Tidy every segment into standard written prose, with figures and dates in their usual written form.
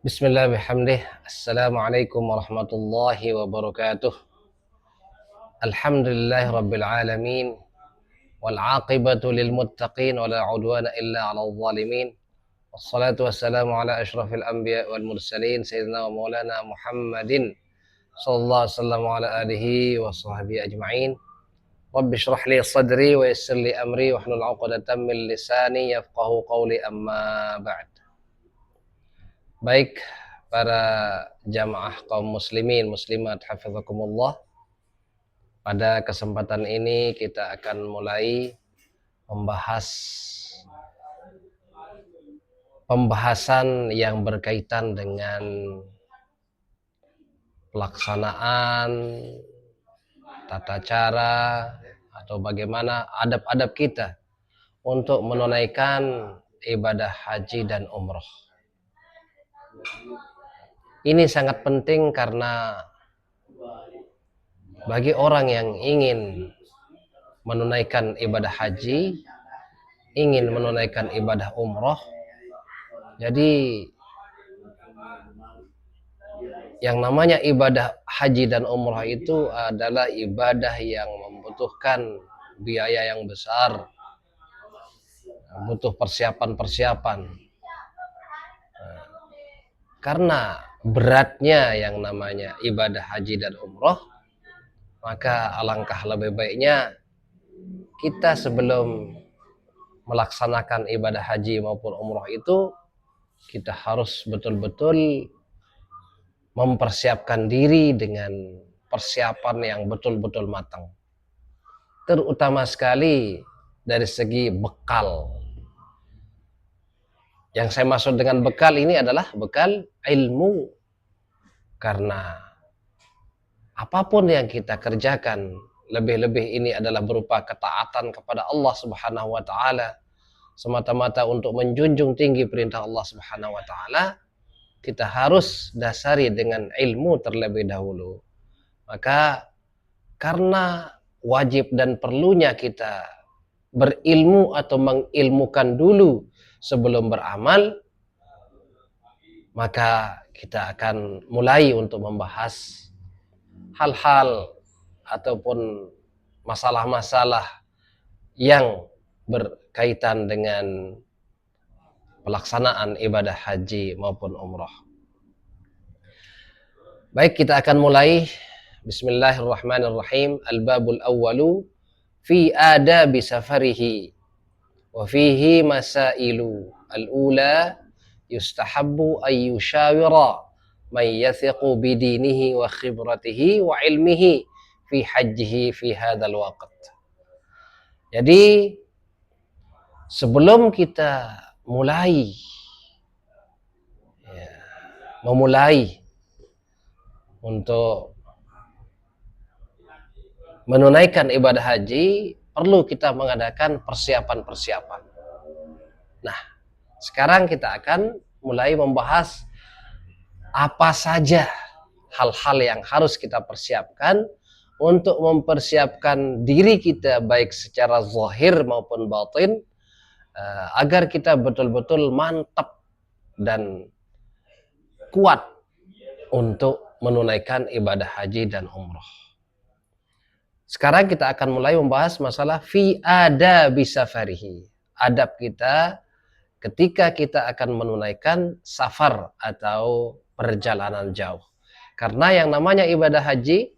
Bismillah bihamdih. Assalamualaikum warahmatullahi wabarakatuh. Alhamdulillahi rabbil alamin. Wal aqibatu lil muttaqin wa la udwana illa 'alal zalimin. Wassalatu wassalamu ala asyrafil anbiya wal mursalin sayyidina wa maulana Muhammadin sallallahu alaihi wasallam wa ala alihi wa sahbihi ajma'in. Rabbi shrah li sadri wa yassir li amri wa hlul 'uqdatam min lisani yafqahu qawli amma ba'd. Baik para jamaah kaum muslimin muslimat hafizakumullah, pada kesempatan ini kita akan mulai membahas pembahasan yang berkaitan dengan pelaksanaan tata cara atau bagaimana adab-adab kita untuk menunaikan ibadah haji dan umroh. Ini sangat penting karena bagi orang yang ingin menunaikan ibadah haji, ingin menunaikan ibadah umroh, jadi yang namanya ibadah haji dan umroh itu adalah ibadah yang membutuhkan biaya yang besar, butuh persiapan-persiapan. Karena beratnya yang namanya ibadah haji dan umroh, maka alangkah lebih baiknya kita sebelum melaksanakan ibadah haji maupun umroh itu, kita harus betul-betul mempersiapkan diri dengan persiapan yang betul-betul matang. Terutama sekali dari segi bekal. Yang saya maksud dengan bekal ini adalah bekal ilmu. Karena apapun yang kita kerjakan, lebih-lebih ini adalah berupa ketaatan kepada Allah Subhanahu wa taala, semata-mata untuk menjunjung tinggi perintah Allah Subhanahu wa taala, kita harus dasari dengan ilmu terlebih dahulu. Maka karena wajib dan perlunya kita berilmu atau mengilmukan dulu sebelum beramal, maka kita akan mulai untuk membahas hal-hal ataupun masalah-masalah yang berkaitan dengan pelaksanaan ibadah haji maupun umrah. Baik, kita akan mulai. Bismillahirrahmanirrahim. Al-babul awwalu fi adabi safarihi wa fihi masailu. Al-ula yustahabbu ay yushawira man yathiqu bidinihi wa khibratihi wa ilmihi fi hajjihi fi hadzal waqt. Jadi sebelum kita memulai untuk menunaikan ibadah haji, perlu kita mengadakan persiapan-persiapan. Nah, sekarang kita akan mulai membahas apa saja hal-hal yang harus kita persiapkan untuk mempersiapkan diri kita baik secara zahir maupun batin, agar kita betul-betul mantap dan kuat untuk menunaikan ibadah haji dan umroh. Sekarang kita akan mulai membahas masalah fi adabi safarihi. Adab kita ketika kita akan menunaikan safar atau perjalanan jauh. Karena yang namanya ibadah haji,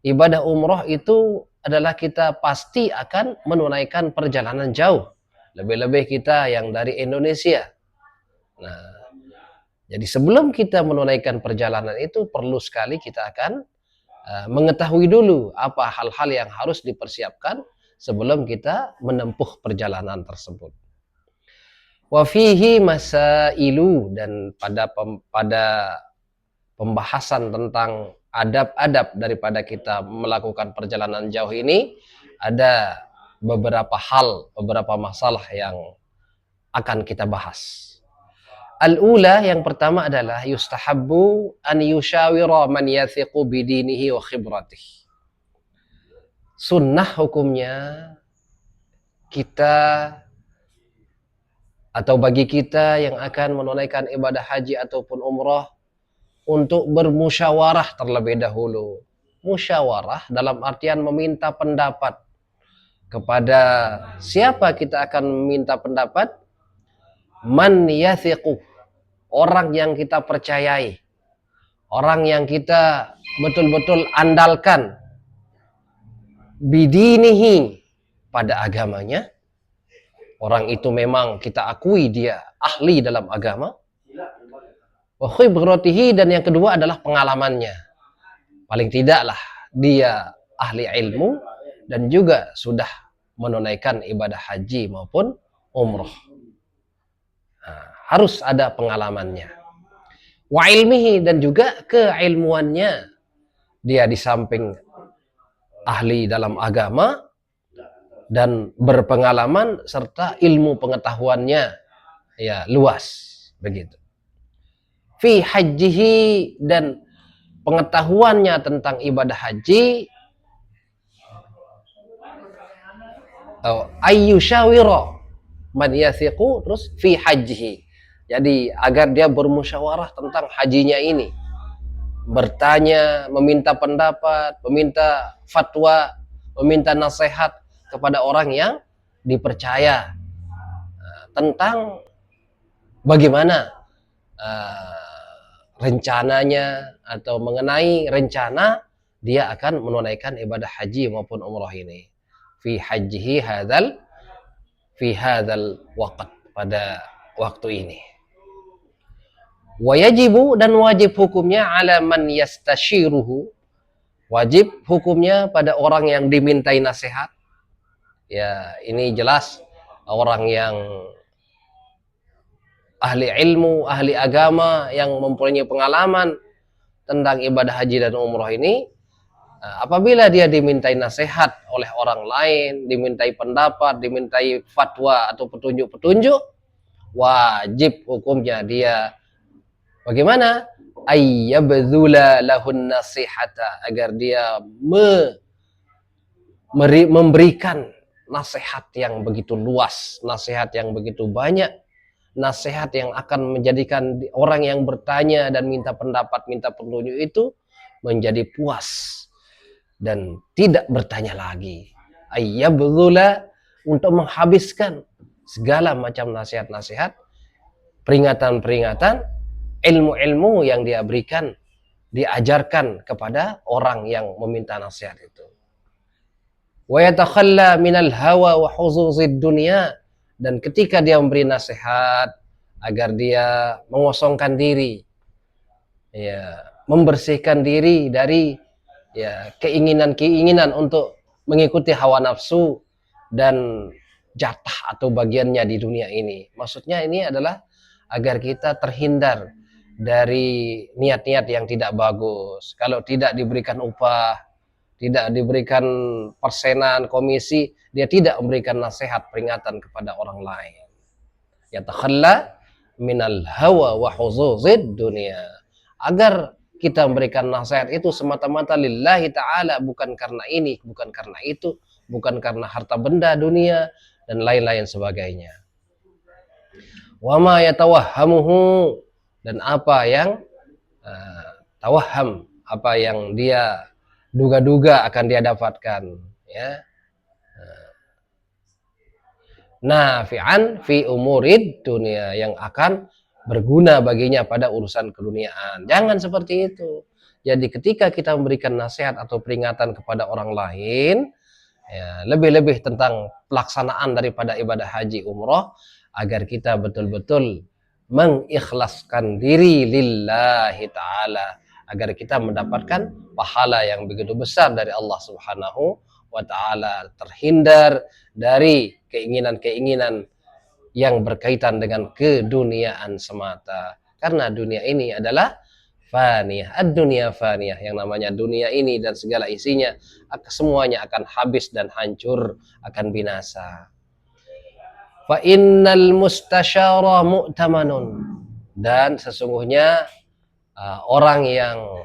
ibadah umroh itu adalah kita pasti akan menunaikan perjalanan jauh. Lebih-lebih kita yang dari Indonesia. Nah, jadi sebelum kita menunaikan perjalanan itu, perlu sekali kita akan mengetahui dulu apa hal-hal yang harus dipersiapkan sebelum kita menempuh perjalanan tersebut. Wa fihi masailu, dan pada pembahasan tentang adab-adab daripada kita melakukan perjalanan jauh ini, ada beberapa hal, beberapa masalah yang akan kita bahas. Al-ula, yang pertama adalah yustahabbu an yushawira man yathiqu bidinihi wa khibratihi. Sunnah hukumnya kita atau bagi kita yang akan menunaikan ibadah haji ataupun umrah untuk bermusyawarah terlebih dahulu. Musyawarah dalam artian meminta pendapat. Kepada siapa kita akan meminta pendapat? Man yathiqu, orang yang kita percayai, orang yang kita betul-betul andalkan, bidinihi, pada agamanya. Orang itu memang kita akui dia ahli dalam agama. Wa khibratihi, dan yang kedua adalah pengalamannya. Paling tidaklah dia ahli ilmu dan juga sudah menunaikan ibadah haji maupun umroh. Nah, harus ada pengalamannya. Wa ilmihi, dan juga keilmuannya. Dia di samping ahli dalam agama dan berpengalaman, serta ilmu pengetahuannya ya luas begitu. Fi hajjihi, dan pengetahuannya tentang ibadah haji. Ayyushawira man yathiqu, terus fi hajjihi. Jadi agar dia bermusyawarah tentang hajinya ini, bertanya, meminta pendapat, meminta fatwa, meminta nasihat kepada orang yang dipercaya tentang bagaimana rencananya atau mengenai rencana dia akan menunaikan ibadah haji maupun umrah ini. Fi hajjihi fi hadzal waqt, pada waktu ini. Wa yajibu, dan wajib hukumnya ala man yastashiruhu, wajib hukumnya pada orang yang dimintai nasihat. Ya, ini jelas orang yang ahli ilmu, ahli agama, yang mempunyai pengalaman tentang ibadah haji dan umroh ini. Apabila dia dimintai nasihat oleh orang lain, dimintai pendapat, dimintai fatwa atau petunjuk-petunjuk, wajib hukumnya dia bagaimana? Ayyabdzula lahun nasihata, agar dia memberikan nasihat yang begitu luas, nasihat yang begitu banyak, nasihat yang akan menjadikan orang yang bertanya dan minta pendapat, minta petunjuk itu menjadi puas dan tidak bertanya lagi. Ayyabdzula, untuk menghabiskan segala macam nasihat-nasihat, peringatan-peringatan, ilmu-ilmu yang dia berikan, diajarkan kepada orang yang meminta nasihat itu. Wa yatakhalla minal hawa wa huzuzid dunya, dan ketika dia memberi nasihat agar dia mengosongkan diri, ya, membersihkan diri dari ya keinginan-keinginan untuk mengikuti hawa nafsu dan jatah atau bagiannya di dunia ini. Maksudnya ini adalah agar kita terhindar dari niat-niat yang tidak bagus. Kalau tidak diberikan upah, tidak diberikan persenan, komisi, dia tidak memberikan nasihat, peringatan kepada orang lain. Yatakhalla minal hawa wa huzuzid dunia, agar kita memberikan nasihat itu semata-mata lillahi ta'ala, bukan karena ini, bukan karena itu, bukan karena harta benda dunia dan lain-lain sebagainya. Wa ma yatawahhamuhu, dan apa yang tawahham, apa yang dia duga-duga akan dia dapatkan, ya. Nafi'an fi umurid dunia, yang akan berguna baginya pada urusan keduniaan. Jangan seperti itu. Jadi ketika kita memberikan nasihat atau peringatan kepada orang lain, ya, lebih-lebih tentang pelaksanaan daripada ibadah haji umroh, agar kita betul-betul mengikhlaskan diri lillahi ta'ala, agar kita mendapatkan pahala yang begitu besar dari Allah Subhanahu wa ta'ala, terhindar dari keinginan-keinginan yang berkaitan dengan keduniaan semata. Karena dunia ini adalah faniyah, ad-dunya faniyah, yang namanya dunia ini dan segala isinya semuanya akan habis dan hancur, akan binasa. Fa innal mustasyara mu'tamanun, dan sesungguhnya orang yang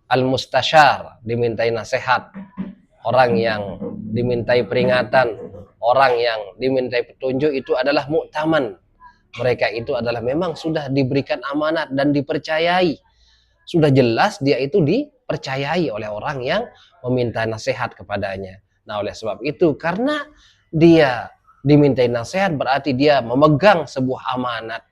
al-mustasyar, dimintai nasihat, orang yang dimintai peringatan, orang yang dimintai petunjuk, itu adalah mu'taman, mereka itu adalah memang sudah diberikan amanat dan dipercayai. Sudah jelas dia itu dipercayai oleh orang yang meminta nasihat kepadanya. Nah, oleh sebab itu, karena dia dimintai nasihat berarti dia memegang sebuah amanat.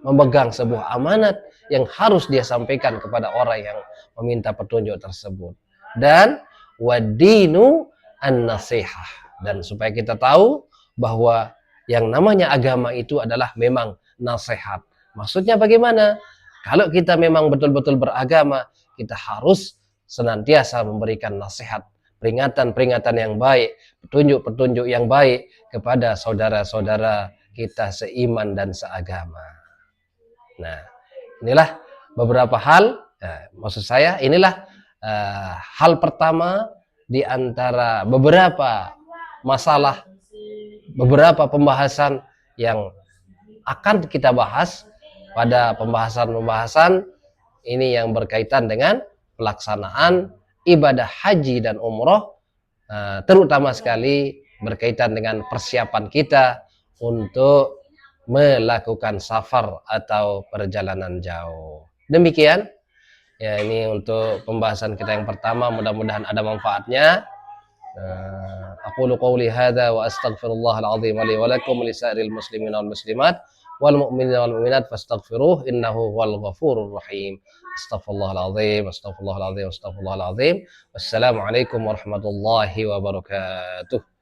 Memegang sebuah amanat yang harus dia sampaikan kepada orang yang meminta petunjuk tersebut. Dan wadinu an-nasihah. Dan supaya kita tahu bahwa yang namanya agama itu adalah memang nasihat. Maksudnya bagaimana? Kalau kita memang betul-betul beragama, kita harus senantiasa memberikan nasihat, peringatan-peringatan yang baik, petunjuk-petunjuk yang baik kepada saudara-saudara kita seiman dan seagama. Nah, inilah beberapa hal, maksud saya inilah hal pertama di antara beberapa masalah, beberapa pembahasan yang akan kita bahas pada pembahasan-pembahasan ini yang berkaitan dengan pelaksanaan ibadah haji dan umroh, terutama sekali berkaitan dengan persiapan kita untuk melakukan safar atau perjalanan jauh. Demikian ya, ini untuk pembahasan kita yang pertama, mudah-mudahan ada manfaatnya. Aqulu qawli hadza wa astaghfirullahal azim li wa lakum wa lisairil muslimin wal muslimat wal mu'minina wal mu'minat fastaghfiruh innahu huwal ghafurur rahim. Astaghfirullahal azim, astaghfirullahal azim, astaghfirullahal azim. Wassalamu alaikum warahmatullahi wabarakatuh.